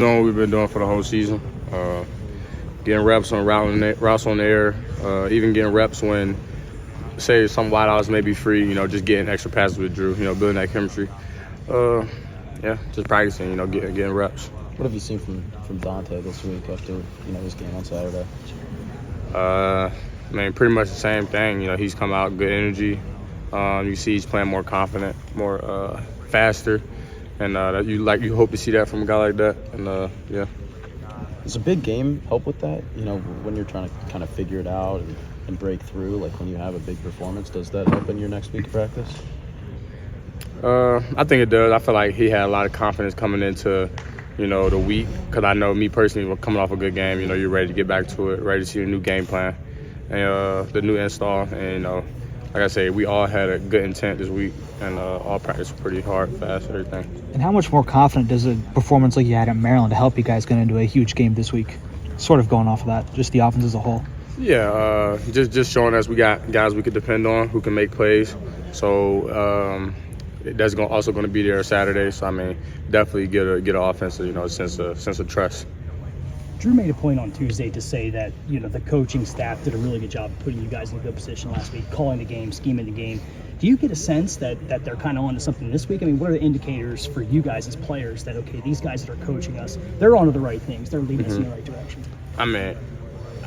Doing what we've been doing for the whole season. Getting reps on routes on the air, even getting reps when, say, some wideouts may be free, just getting extra passes with Drew, building that chemistry. Just practicing, getting reps. What have you seen from Dante this week after, his game on Saturday? Pretty much the same thing. He's come out, good energy. You see he's playing more confident, more faster. And you hope to see that from a guy like that. And, Does a big game help with that? When you're trying to kind of figure it out and break through, like when you have a big performance, does that help in your next week of practice? I think it does. I feel like he had a lot of confidence coming into, the week. Because I know me personally, we're coming off a good game. You're ready to get back to it, ready to see the new game plan and the new install. And, like I say, we all had a good intent this week, and all practice pretty hard, fast, everything. And how much more confident does a performance like you had at Maryland help you guys get into a huge game this week? Sort of going off of that, just the offense as a whole. Yeah, just showing us we got guys we could depend on who can make plays. So that's also going to be there Saturday. So definitely get an offensive, sense of trust. Drew made a point on Tuesday to say that, the coaching staff did a really good job putting you guys in a good position last week, calling the game, scheming the game. Do you get a sense that they're kind of onto something this week? What are the indicators for you guys as players that, okay, these guys that are coaching us, they're onto the right things, they're leading us in the right direction?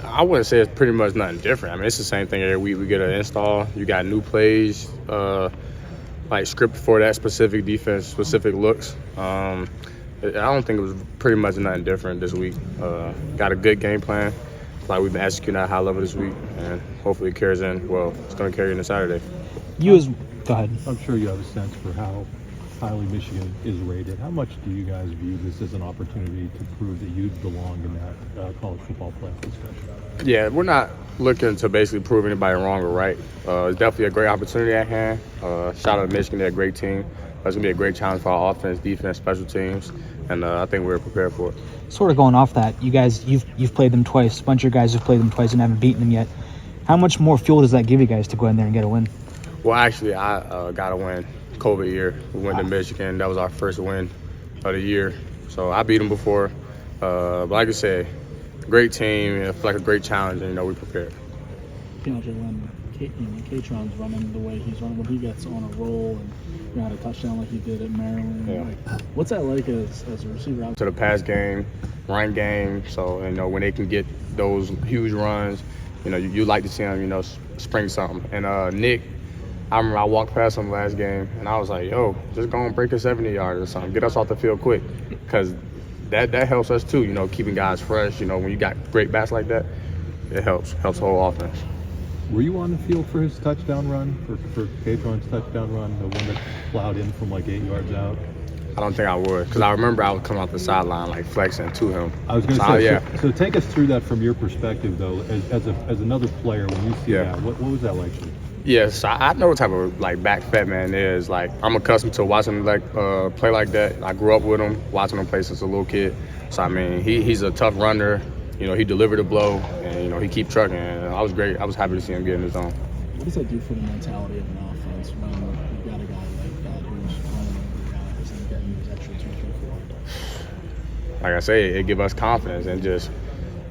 I wouldn't say it's pretty much nothing different. It's the same thing every week. We get an install. You got new plays, like script for that specific defense, specific looks. I don't think it was pretty much nothing different this week. Got a good game plan. Like we've been executing at a high level this week, and hopefully it carries in. Well, it's going to carry into Saturday. Go ahead. I'm sure you have a sense for how highly Michigan is rated. How much do you guys view this as an opportunity to prove that you belong in that college football playoff discussion? Yeah, we're not looking to basically prove anybody wrong or right. It's definitely a great opportunity at hand. Shout out to Michigan, they're a great team. It's going to be a great challenge for our offense, defense, special teams, and I think we're prepared for it. Sort of going off that, you guys, you've played them twice. A bunch of your guys have played them twice and haven't beaten them yet. How much more fuel does that give you guys to go in there and get a win? Well, actually, I got a win COVID year. We went to Michigan. That was our first win of the year. So I beat them before. But like I said, great team. It felt like a great challenge, and, we prepared. When Katron's running the way he's running, when he gets on a roll and had a touchdown like he did at Maryland, what's that like as a receiver? To the pass game, run game. So, when they can get those huge runs, you like to see them, spring something. And Nick, I remember I walked past him last game, and I was like, yo, just go and break a 70-yard or something. Get us off the field quick, because that helps us too, keeping guys fresh. When you got great bats like that, it helps the whole offense. Were you on the field for his touchdown run, for Katron's touchdown run, the one that plowed in from 8 yards out? I don't think I would, because I remember I would come off the sideline flexing to him. I was going to say, so take us through that from your perspective, though, as another player. When you see that, what was that like for you? Yes, I know what type of back fat man is. I'm accustomed to watching him play like that. I grew up with him, watching him play since a little kid. So he's a tough runner. He delivered a blow, and he keep trucking. And I was great. I was happy to see him get in the zone. What does that do for the mentality of an offense when you've got a guy like that who's running over guys and getting those extra 2, 3, 4? Like I say, it gives us confidence, and just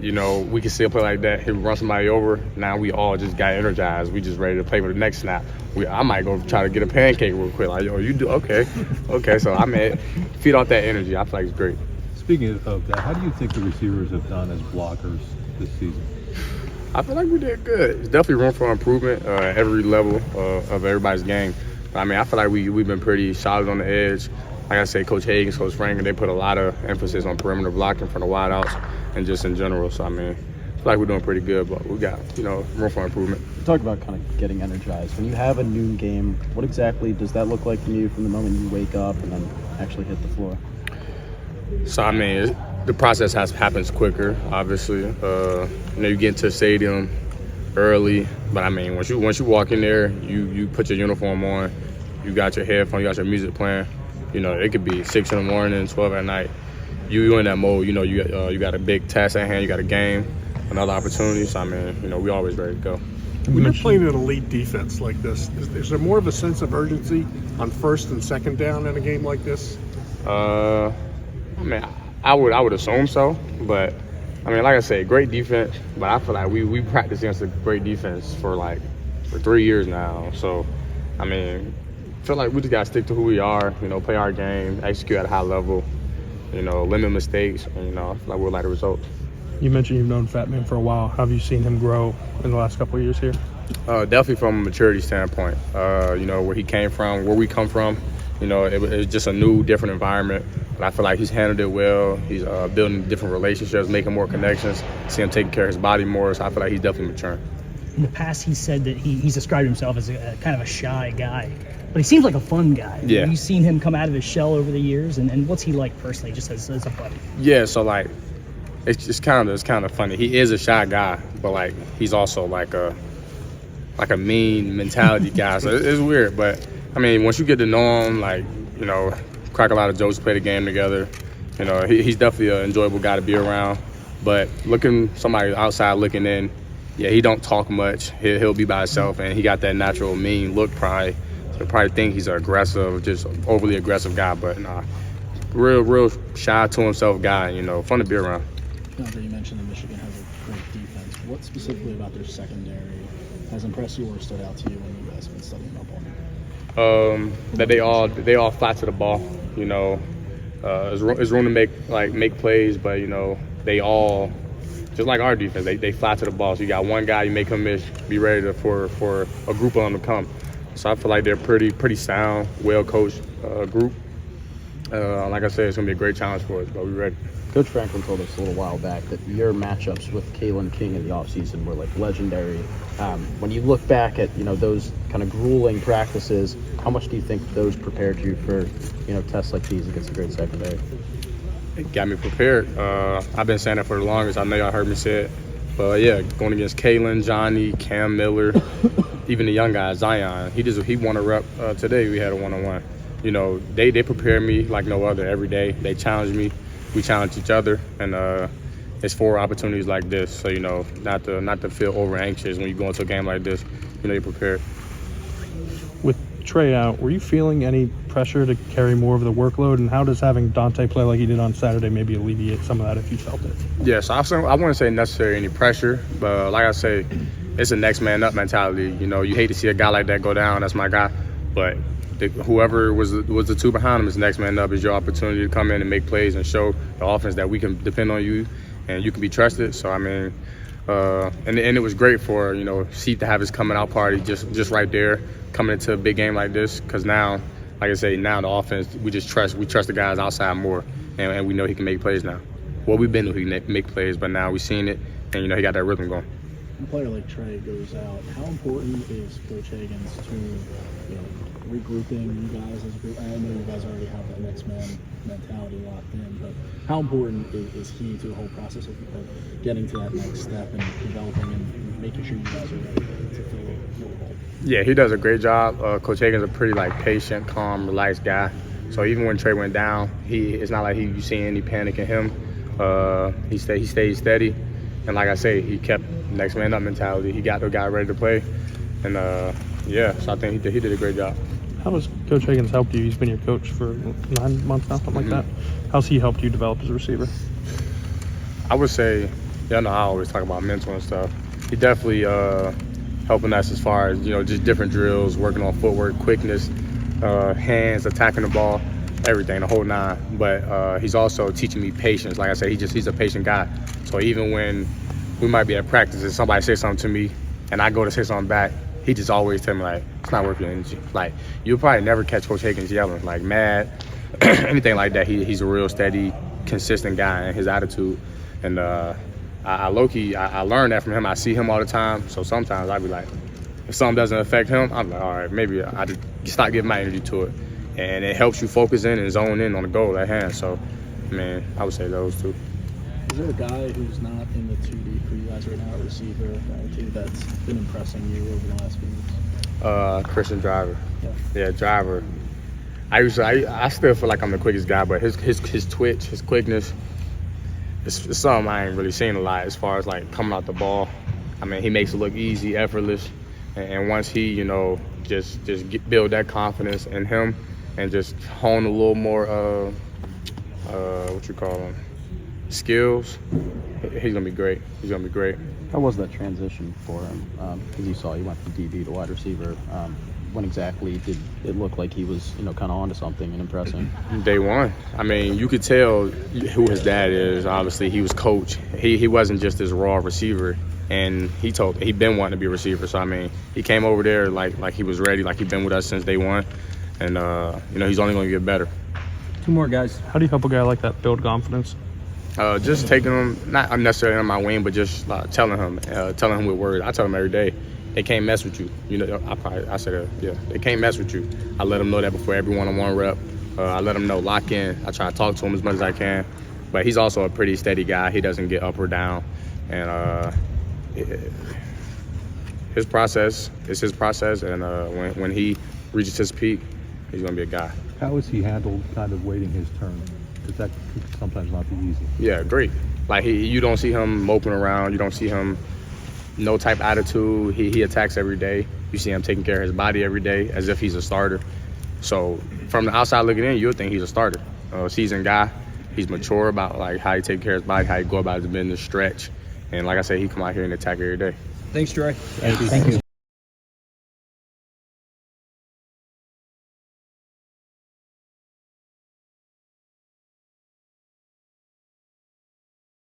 we can still play like that. He run somebody over. Now we all just got energized. We just ready to play for the next snap. I might go try to get a pancake real quick. You do okay. So feed off that energy. I feel like it's great. Speaking of that, how do you think the receivers have done as blockers this season? I feel like we did good. There's definitely room for improvement at every level of everybody's game. But, I feel like we've been pretty solid on the edge. Like I say, Coach Hagan, Coach Frank, they put a lot of emphasis on perimeter blocking from the wideouts and just in general. So, I feel like we're doing pretty good, but we got, room for improvement. Talk about kind of getting energized. When you have a noon game, what exactly does that look like for you from the moment you wake up and then actually hit the floor? So, the process happens quicker, obviously. You get into the stadium early, but once you walk in there, you put your uniform on, you got your headphones, you got your music playing. It could be 6 in the morning, 12 at night. You in that mode. You got a big task at hand. You got a game, another opportunity. So we always ready to go. When you're playing an elite defense like this, is there more of a sense of urgency on first and second down in a game like this? I would assume so, but I mean, like I said, great defense. But I feel like we practice against a great defense for 3 years now. So, I mean, I feel like we just gotta stick to who we are. You know, play our game, execute at a high level. You know, limit mistakes. And, you know, I feel like we'll like the results. You mentioned you've known Fat Man for a while. How have you seen him grow in the last couple of years here? Definitely from a maturity standpoint. You know, where he came from, where we come from. You know, it's just a new, different environment. But I feel like he's handled it well. He's building different relationships, making more connections. See him taking care of his body more. So I feel like he's definitely maturing. In the past, he said that he's described himself as a kind of a shy guy, but he seems like a fun guy. Yeah. You've seen him come out of his shell over the years, and what's he like personally, just as a buddy? Yeah, so it's kind of funny. He is a shy guy, but he's also like a mean mentality guy. So it's weird, but I mean, once you get to know him, you know, crack a lot of jokes, play the game together. You know, he's definitely an enjoyable guy to be around. But somebody outside looking in, yeah, he don't talk much. He'll be by himself, and he got that natural mean look probably. So they probably think he's an aggressive, just overly aggressive guy, but nah, real shy to himself guy. You know, fun to be around. KeAndre, you mentioned that Michigan has a great defense. What specifically about their secondary has impressed you or stood out to you when you guys have been studying up on it? That they all flat to the ball. You know, there's room to make plays, but you know they all just like our defense. They flat to the ball. So you got one guy, you make him miss, be ready for a group of them to come. So I feel like they're pretty sound, well coached group. Like I said, it's gonna be a great challenge for us, but we're ready. Coach Franklin told us a little while back that your matchups with Kalen King in the offseason were legendary. When you look back at those kind of grueling practices, how much do you think those prepared you for tests like these against a great secondary? It got me prepared. I've been saying that for the longest. I know y'all heard me say it, but yeah, going against Kalen, Johnny, Cam Miller, even the young guy Zion. He won a rep today. We had a one-on-one. You know, they prepare me like no other every day. They challenge me. We challenge each other, and it's for opportunities like this. So not to feel over anxious when you go into a game like this. You're prepared. With Trey out, were you feeling any pressure to carry more of the workload, and how does having Dante play like he did on Saturday maybe alleviate some of that if you felt it? Yeah, so I wouldn't say necessarily any pressure, but like I say, it's a next man up mentality. You hate to see a guy like that go down. That's my guy, but whoever was the two behind him is next man up. Is your opportunity to come in and make plays and show the offense that we can depend on you and you can be trusted. So I mean, and it was great for Seat to have his coming out party just right there coming into a big game like this, because now, like I say, now the offense we trust the guys outside more, and we know he can make plays now. Well, we've been he can make plays, but now we've seen it, and he got that rhythm going. When a player like Trey goes out, how important is Coach Higgins to regrouping you guys as a group? I know you guys already have that next man mentality locked in, but how important is he to the whole process of getting to that next step and developing and making sure you guys are ready to fill the role? Yeah, he does a great job. Coach Higgins is a pretty patient, calm, relaxed guy. So even when Trey went down, it's not like you see any panic in him. He stayed steady, and like I say, he kept next man up mentality. He got the guy ready to play, and so I think he did a great job. How has Coach Higgins helped you? He's been your coach for 9 months now, something like that. How's he helped you develop as a receiver? I would say, I always talk about mental and stuff. He definitely helping us as far as just different drills, working on footwork, quickness, hands, attacking the ball, everything, the whole nine. But he's also teaching me patience. Like I said, he's a patient guy. So even when we might be at practice and somebody say something to me and I go to say something back, he just always tell me it's not worth your energy. You'll probably never catch Coach Higgins yelling mad, anything like that. He's a real steady, consistent guy in his attitude, and I low-key I learned that from him. I see him all the time, so sometimes I be like, if something doesn't affect him, I'm like, all right, maybe I just stop giving my energy to it, and it helps you focus in and zone in on the goal at hand. So, I would say those two. Is there a guy who's not in the 2D for you guys right now, a receiver, that's been impressing you over the last few weeks? Christian Driver. Yeah, Driver. I still feel like I'm the quickest guy, but his twitch, his quickness, it's something I ain't really seen a lot as far as coming out the ball. He makes it look easy, effortless, and once he just build that confidence in him and just hone a little more skills, he's gonna be great. He's gonna be great. How was that transition for him? As you saw, he went from DB to wide receiver. When exactly did it look like he was, kind of onto something and impressing? Day one. I mean, you could tell who his dad is. Obviously, he was coach. He wasn't just this raw receiver, and he'd been wanting to be a receiver. So I mean, he came over there like he was ready, like he'd been with us since day one, and he's only going to get better. Two more guys. How do you help a guy like that build confidence? Just taking him, not necessarily on my wing, but just telling him with words. I tell him every day, they can't mess with you. I said, they can't mess with you. I let them know that before every one-on-one rep. I let them know, lock in. I try to talk to him as much as I can. But he's also a pretty steady guy. He doesn't get up or down. And his process is his process. And when he reaches his peak, he's going to be a guy. How has he handled kind of waiting his turn? Because that could sometimes not be easy. Yeah, great. Like, you don't see him moping around. You don't see him no type attitude. He attacks every day. You see him taking care of his body every day as if he's a starter. So from the outside looking in, you'll think he's a starter. Seasoned guy. He's mature about like how he take care of his body, how he go about his business, stretch. And like I said, he come out here and attack every day. Thanks, Troy. Thank you.